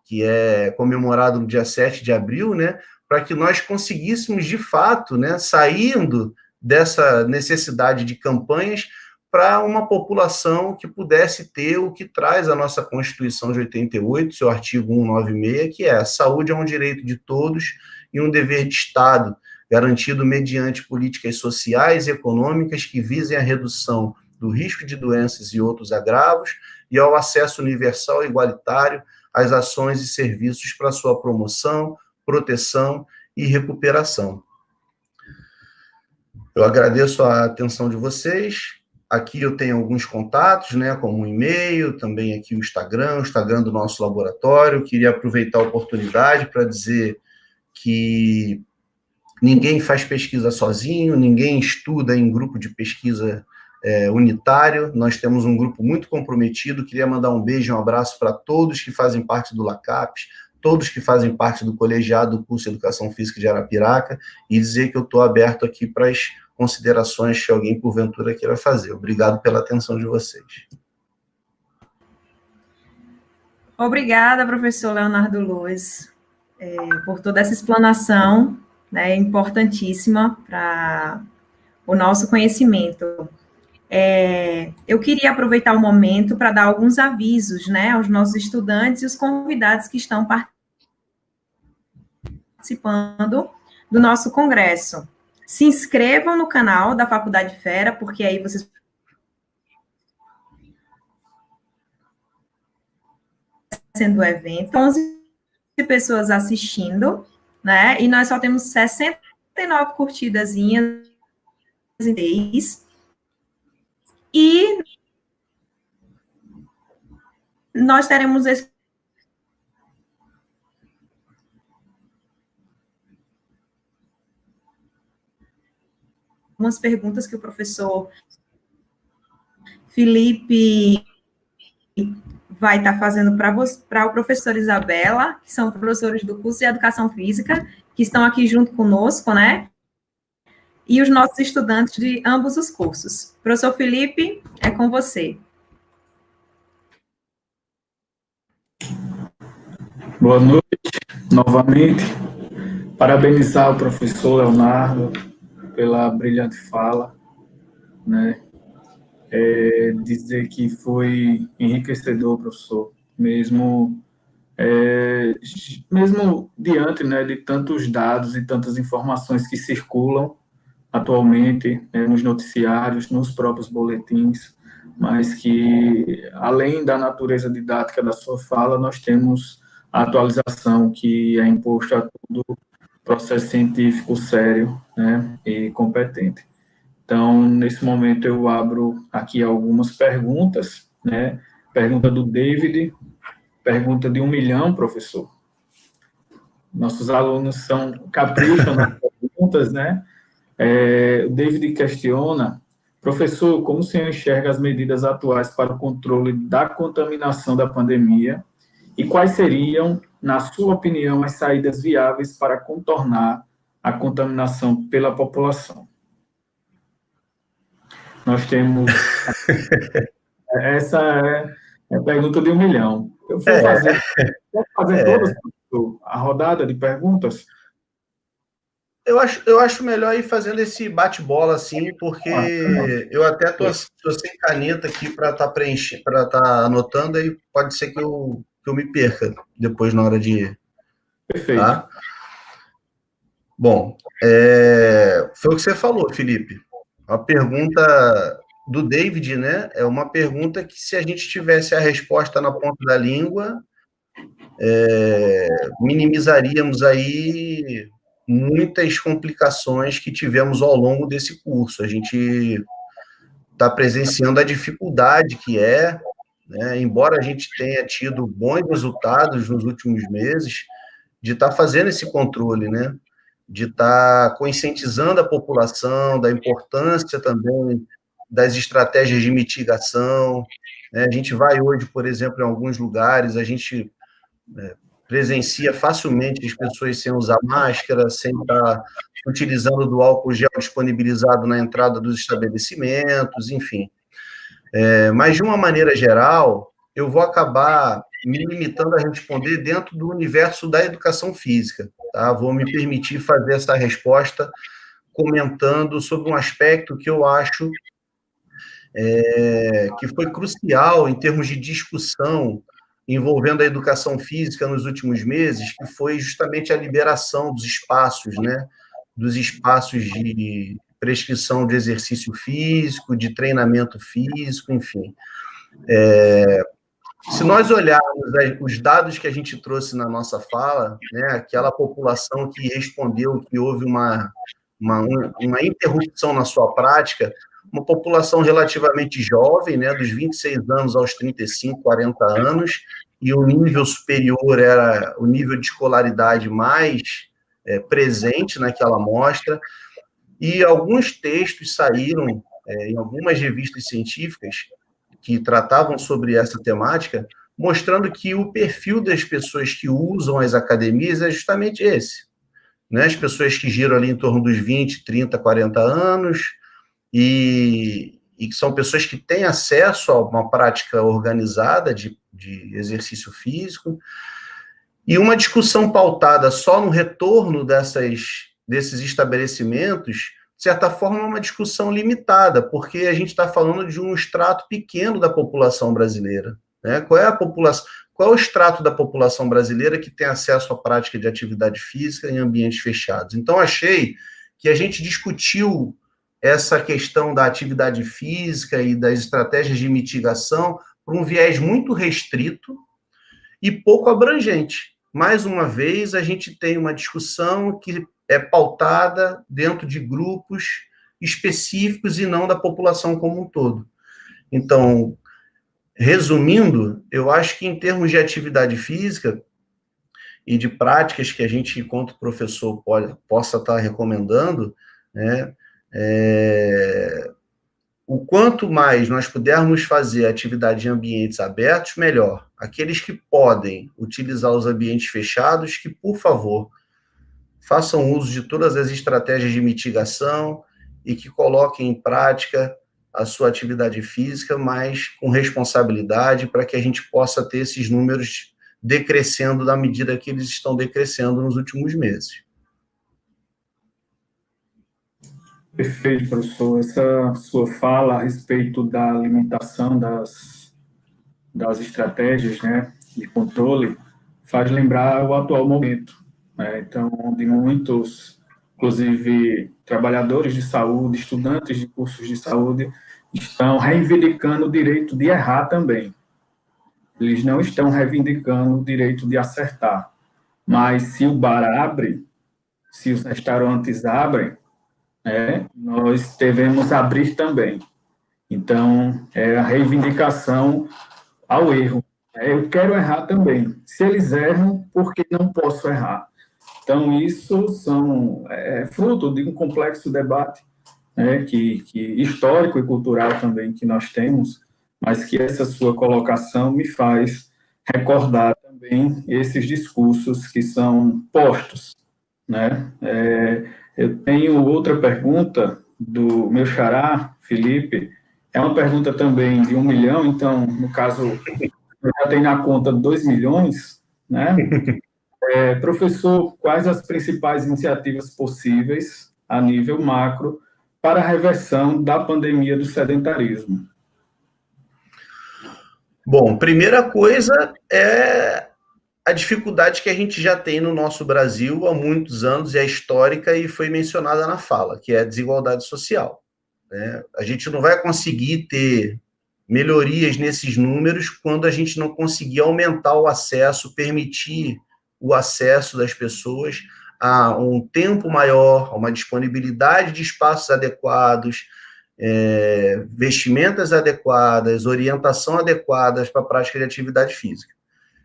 que é comemorado no dia 7 de abril, né, para que nós conseguíssemos, de fato, né, saindo dessa necessidade de campanhas para uma população que pudesse ter o que traz a nossa Constituição de 88, seu artigo 196, que é: a saúde é um direito de todos e um dever de Estado, garantido mediante políticas sociais e econômicas que visem a redução do risco de doenças e outros agravos e ao acesso universal e igualitário às ações e serviços para sua promoção, proteção e recuperação. Eu agradeço a atenção de vocês. Aqui eu tenho alguns contatos, né, como um e-mail, também aqui o Instagram do nosso laboratório. Queria aproveitar a oportunidade para dizer que ninguém faz pesquisa sozinho, ninguém estuda em grupo de pesquisa unitário. Nós temos um grupo muito comprometido. Queria mandar um beijo e um abraço para todos que fazem parte do LACAPES, todos que fazem parte do colegiado do curso de Educação Física de Arapiraca, e dizer que eu estou aberto aqui para as considerações que alguém, porventura, queira fazer. Obrigado pela atenção de vocês. Obrigada, professor Leonardo Luz, por toda essa explanação, né, importantíssima para o nosso conhecimento. Eu queria aproveitar o momento para dar alguns avisos, né, aos nossos estudantes e os convidados que estão participando do nosso congresso. Se inscrevam no canal da Faculdade Fera, porque aí vocês sendo o evento, 11 pessoas assistindo, né? E nós só temos 69 curtidazinhas em 10. E nós teremos esse algumas perguntas que o professor Felipe vai estar fazendo para o professor Isabela, que são professores do curso de Educação Física, que estão aqui junto conosco, né? E os nossos estudantes de ambos os cursos. Professor Felipe, é com você. Boa noite, novamente. Parabenizar o professor Leonardo pela brilhante fala, né? Dizer que foi enriquecedor, professor, mesmo diante, né, de tantos dados e tantas informações que circulam atualmente, né, nos noticiários, nos próprios boletins, mas que, além da natureza didática da sua fala, nós temos a atualização que é imposta a todo processo científico sério, né, e competente. Então, nesse momento, eu abro aqui algumas perguntas, né? Pergunta do David, pergunta de 1 milhão, professor. Nossos alunos capricham nas perguntas, né? O David questiona: professor, como o senhor enxerga as medidas atuais para o controle da contaminação da pandemia e quais seriam, na sua opinião, as saídas viáveis para contornar a contaminação pela população? Nós temos... Essa é a pergunta de 1 milhão. Eu vou fazer todas a rodada de perguntas? Eu acho melhor ir fazendo esse bate-bola assim, porque eu até tô sem caneta aqui para estar preenchendo, para estar anotando, aí pode ser que eu me perca depois na hora de... Perfeito. Tá? Bom, foi o que você falou, Felipe. A pergunta do David, né, é uma pergunta que, se a gente tivesse a resposta na ponta da língua, minimizaríamos aí muitas complicações que tivemos ao longo desse curso. A gente está presenciando a dificuldade que né, embora a gente tenha tido bons resultados nos últimos meses, de estar fazendo esse controle, né, de estar conscientizando a população da importância também das estratégias de mitigação, né? A gente vai hoje, por exemplo, em alguns lugares, a gente presencia facilmente as pessoas sem usar máscara, sem estar utilizando do álcool gel disponibilizado na entrada dos estabelecimentos, enfim. Mas, de uma maneira geral, eu vou acabar me limitando a responder dentro do universo da educação física, tá? Vou me permitir fazer essa resposta comentando sobre um aspecto que eu acho que foi crucial em termos de discussão envolvendo a educação física nos últimos meses, que foi justamente a liberação dos espaços, né? Dos espaços de prescrição de exercício físico, de treinamento físico, enfim. Se nós olharmos os dados que a gente trouxe na nossa fala, né, aquela população que respondeu que houve uma interrupção na sua prática, uma população relativamente jovem, né, dos 26 anos aos 35, 40 anos, e o nível superior era o nível de escolaridade mais presente naquela amostra, e alguns textos saíram em algumas revistas científicas que tratavam sobre essa temática, mostrando que o perfil das pessoas que usam as academias é justamente esse, né? As pessoas que giram ali em torno dos 20, 30, 40 anos, e que são pessoas que têm acesso a uma prática organizada de exercício físico, e uma discussão pautada só no retorno desses estabelecimentos, de certa forma, é uma discussão limitada, porque a gente está falando de um extrato pequeno da população brasileira, né? Qual é o extrato da população brasileira que tem acesso à prática de atividade física em ambientes fechados? Então, achei que a gente discutiu essa questão da atividade física e das estratégias de mitigação por um viés muito restrito e pouco abrangente. Mais uma vez, a gente tem uma discussão que é pautada dentro de grupos específicos e não da população como um todo. Então, resumindo, eu acho que em termos de atividade física e de práticas que a gente, enquanto professor, possa estar recomendando, né, o quanto mais nós pudermos fazer atividade em ambientes abertos, melhor. Aqueles que podem utilizar os ambientes fechados, que, por favor, façam uso de todas as estratégias de mitigação e que coloquem em prática a sua atividade física, mas com responsabilidade, para que a gente possa ter esses números decrescendo na medida que eles estão decrescendo nos últimos meses. Perfeito, professor. Essa sua fala a respeito da limitação das estratégias, né, de controle faz lembrar o atual momento, né? Então, onde muitos, inclusive trabalhadores de saúde, estudantes de cursos de saúde, estão reivindicando o direito de errar também. Eles não estão reivindicando o direito de acertar. Mas se o bar abre, se os restaurantes abrem, nós devemos abrir também. Então, é a reivindicação ao erro. Eu quero errar também. Se eles erram, por que não posso errar? Então, isso é fruto de um complexo debate, né, que histórico e cultural também que nós temos, mas que essa sua colocação me faz recordar também esses discursos que são postos, né? Eu tenho outra pergunta do meu xará, Felipe, é uma pergunta também de 1 milhão, então, no caso, eu já tenho na conta 2 milhões, né? Professor, quais as principais iniciativas possíveis, a nível macro, para a reversão da pandemia do sedentarismo? Bom, primeira coisa é a dificuldade que a gente já tem no nosso Brasil há muitos anos, e é histórica e foi mencionada na fala, que é a desigualdade social, né? A gente não vai conseguir ter melhorias nesses números quando a gente não conseguir aumentar o acesso, permitir o acesso das pessoas a um tempo maior, a uma disponibilidade de espaços adequados, vestimentas adequadas, orientação adequada para a prática de atividade física.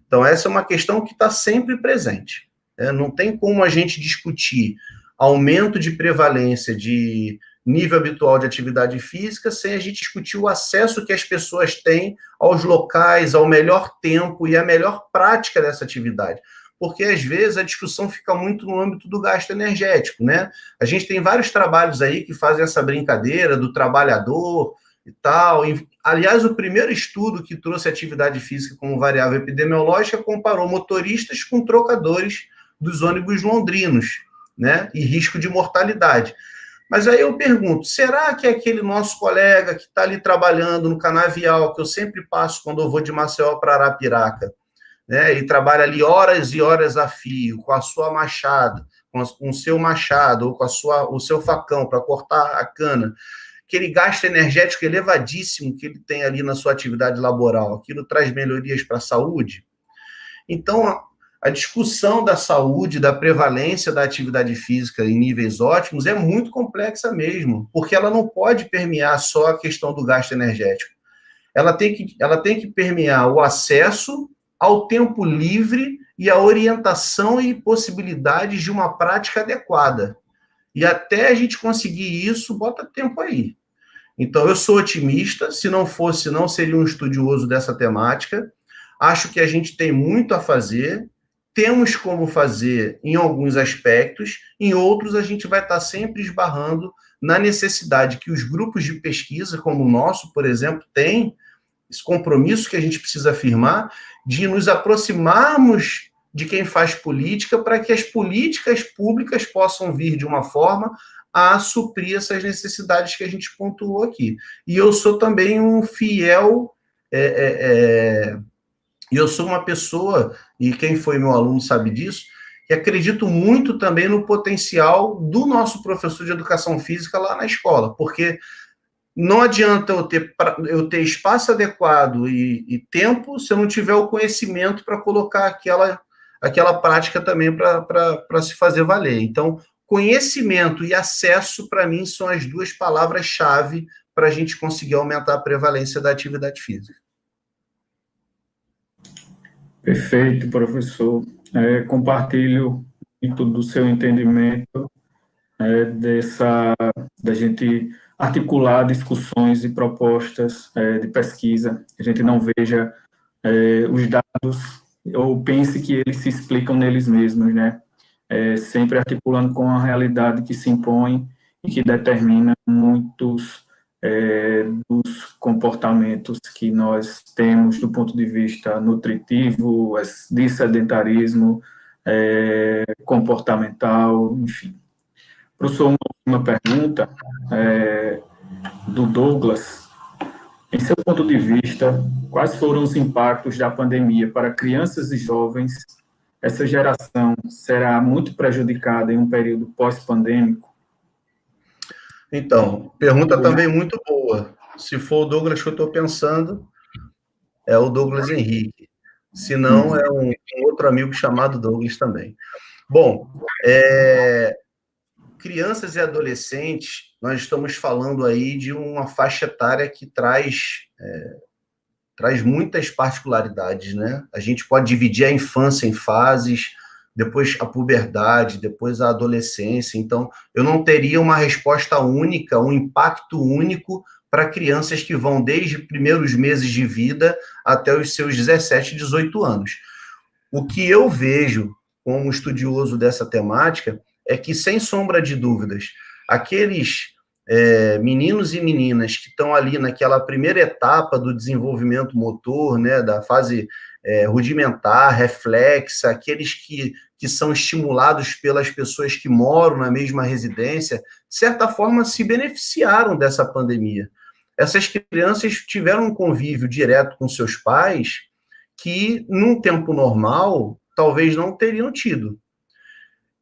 Então, essa é uma questão que está sempre presente, né? Não tem como a gente discutir aumento de prevalência de nível habitual de atividade física sem a gente discutir o acesso que as pessoas têm aos locais, ao melhor tempo e à melhor prática dessa atividade. Porque, às vezes, a discussão fica muito no âmbito do gasto energético, né? A gente tem vários trabalhos aí que fazem essa brincadeira do trabalhador e tal. Aliás, o primeiro estudo que trouxe atividade física como variável epidemiológica comparou motoristas com trocadores dos ônibus londrinos, né? E risco de mortalidade. Mas aí eu pergunto, será que aquele nosso colega que está ali trabalhando no canavial, que eu sempre passo quando eu vou de Maceió para Arapiraca, né, e trabalha ali horas e horas a fio, com a sua machada, com o seu machado, ou com o seu facão para cortar a cana, aquele gasto energético elevadíssimo que ele tem ali na sua atividade laboral, aquilo traz melhorias para a saúde? Então, a discussão da saúde, da prevalência da atividade física em níveis ótimos é muito complexa mesmo, porque ela não pode permear só a questão do gasto energético. Ela tem que permear o acesso ao tempo livre e a orientação e possibilidades de uma prática adequada. E até a gente conseguir isso, bota tempo aí. Então, eu sou otimista, se não fosse, não seria um estudioso dessa temática. Acho que a gente tem muito a fazer, temos como fazer em alguns aspectos, em outros a gente vai estar sempre esbarrando na necessidade que os grupos de pesquisa, como o nosso, por exemplo, têm, esse compromisso que a gente precisa afirmar, de nos aproximarmos de quem faz política para que as políticas públicas possam vir de uma forma a suprir essas necessidades que a gente pontuou aqui. E eu sou também um fiel... E eu sou uma pessoa, e quem foi meu aluno sabe disso, que acredito muito também no potencial do nosso professor de educação física lá na escola, porque não adianta eu ter espaço adequado e tempo se eu não tiver o conhecimento para colocar aquela prática também para se fazer valer. Então, conhecimento e acesso, para mim, são as duas palavras-chave para a gente conseguir aumentar a prevalência da atividade física. Perfeito, professor. Compartilho muito do seu entendimento da gente articular discussões e propostas de pesquisa. A gente não veja os dados ou pense que eles se explicam neles mesmos, né? Sempre articulando com a realidade que se impõe e que determina muitos dos comportamentos que nós temos do ponto de vista nutritivo, de sedentarismo, comportamental, enfim. Professor, uma última pergunta do Douglas. Em seu ponto de vista, quais foram os impactos da pandemia para crianças e jovens? Essa geração será muito prejudicada em um período pós-pandêmico? Então, pergunta também muito boa. Se for o Douglas que eu estou pensando, é o Douglas Henrique. Se não, é um outro amigo chamado Douglas também. Bom, crianças e adolescentes, nós estamos falando aí de uma faixa etária que traz muitas particularidades, né? A gente pode dividir a infância em fases, depois a puberdade, depois a adolescência. Então, eu não teria uma resposta única, um impacto único para crianças que vão desde primeiros meses de vida até os seus 17, 18 anos. O que eu vejo como estudioso dessa temática é que, sem sombra de dúvidas, aqueles meninos e meninas que estão ali naquela primeira etapa do desenvolvimento motor, né, da fase rudimentar, reflexa, aqueles que são estimulados pelas pessoas que moram na mesma residência, de certa forma se beneficiaram dessa pandemia. Essas crianças tiveram um convívio direto com seus pais que, num tempo normal, talvez não teriam tido.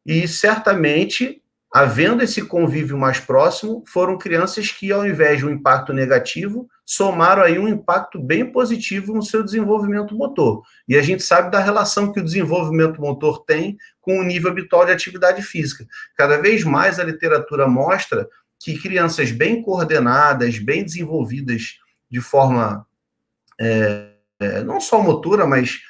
E, certamente, havendo esse convívio mais próximo, foram crianças que, ao invés de um impacto negativo, somaram aí um impacto bem positivo no seu desenvolvimento motor. E a gente sabe da relação que o desenvolvimento motor tem com o nível habitual de atividade física. Cada vez mais a literatura mostra que crianças bem coordenadas, bem desenvolvidas de forma não só motora, mas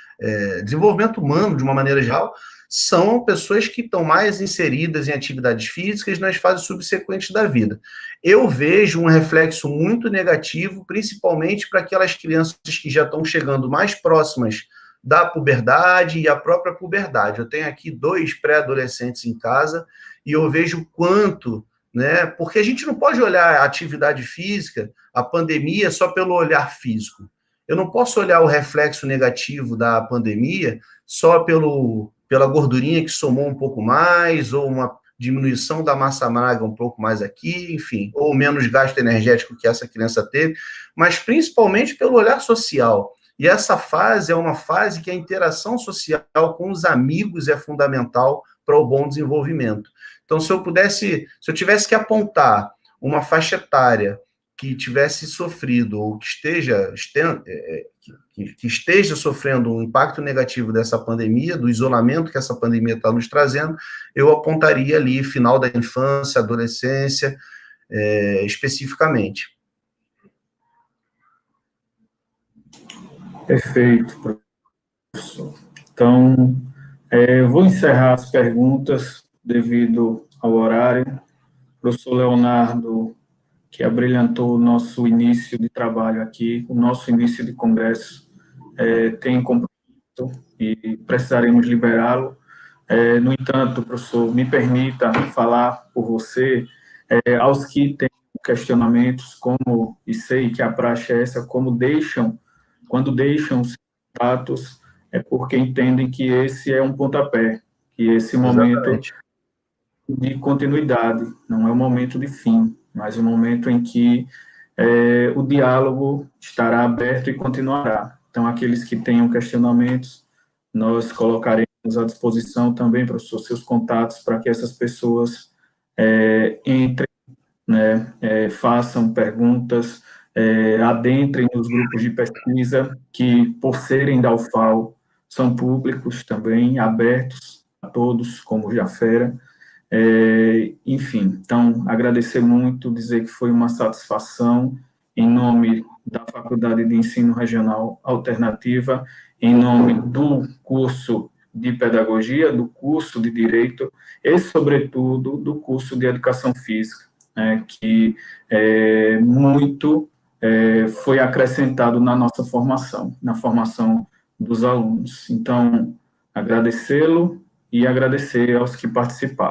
desenvolvimento humano de uma maneira geral, são pessoas que estão mais inseridas em atividades físicas nas fases subsequentes da vida. Eu vejo um reflexo muito negativo, principalmente para aquelas crianças que já estão chegando mais próximas da puberdade e a própria puberdade. Eu tenho aqui 2 pré-adolescentes em casa e eu vejo quanto, né? Porque a gente não pode olhar a atividade física, a pandemia, só pelo olhar físico. Eu não posso olhar o reflexo negativo da pandemia só pela gordurinha que somou um pouco mais, ou diminuição da massa magra um pouco mais aqui, enfim, ou menos gasto energético que essa criança teve, mas principalmente pelo olhar social. E essa fase é uma fase que a interação social com os amigos é fundamental para o bom desenvolvimento. Então, se eu tivesse que apontar uma faixa etária que tivesse sofrido ou que esteja sofrendo um impacto negativo dessa pandemia, do isolamento que essa pandemia está nos trazendo, eu apontaria ali final da infância, adolescência, especificamente. Perfeito, professor. Então, eu vou encerrar as perguntas devido ao horário. O professor Leonardo, que abrilhantou o nosso início de trabalho aqui, o nosso início de congresso, tem compromisso e precisaremos liberá-lo. No entanto, professor, me permita falar por você, aos que têm questionamentos, como, e sei que a praxe é essa, quando deixam os contatos, é porque entendem que esse é um pontapé, que esse momento Exatamente. de continuidade, não é um momento de fim, mas um momento em que o diálogo estará aberto e continuará. Então, aqueles que tenham questionamentos, nós colocaremos à disposição também, professor, seus contatos para que essas pessoas entrem, né, façam perguntas, adentrem nos grupos de pesquisa, que, por serem da UFAL, são públicos também, abertos a todos, como Jafera. Enfim, então, agradecer muito, dizer que foi uma satisfação, em nome da Faculdade de Ensino Regional Alternativa, em nome do curso de Pedagogia, do curso de Direito e, sobretudo, do curso de Educação Física, que muito foi acrescentado na nossa formação, na formação dos alunos. Então, agradecê-lo e agradecer aos que participaram.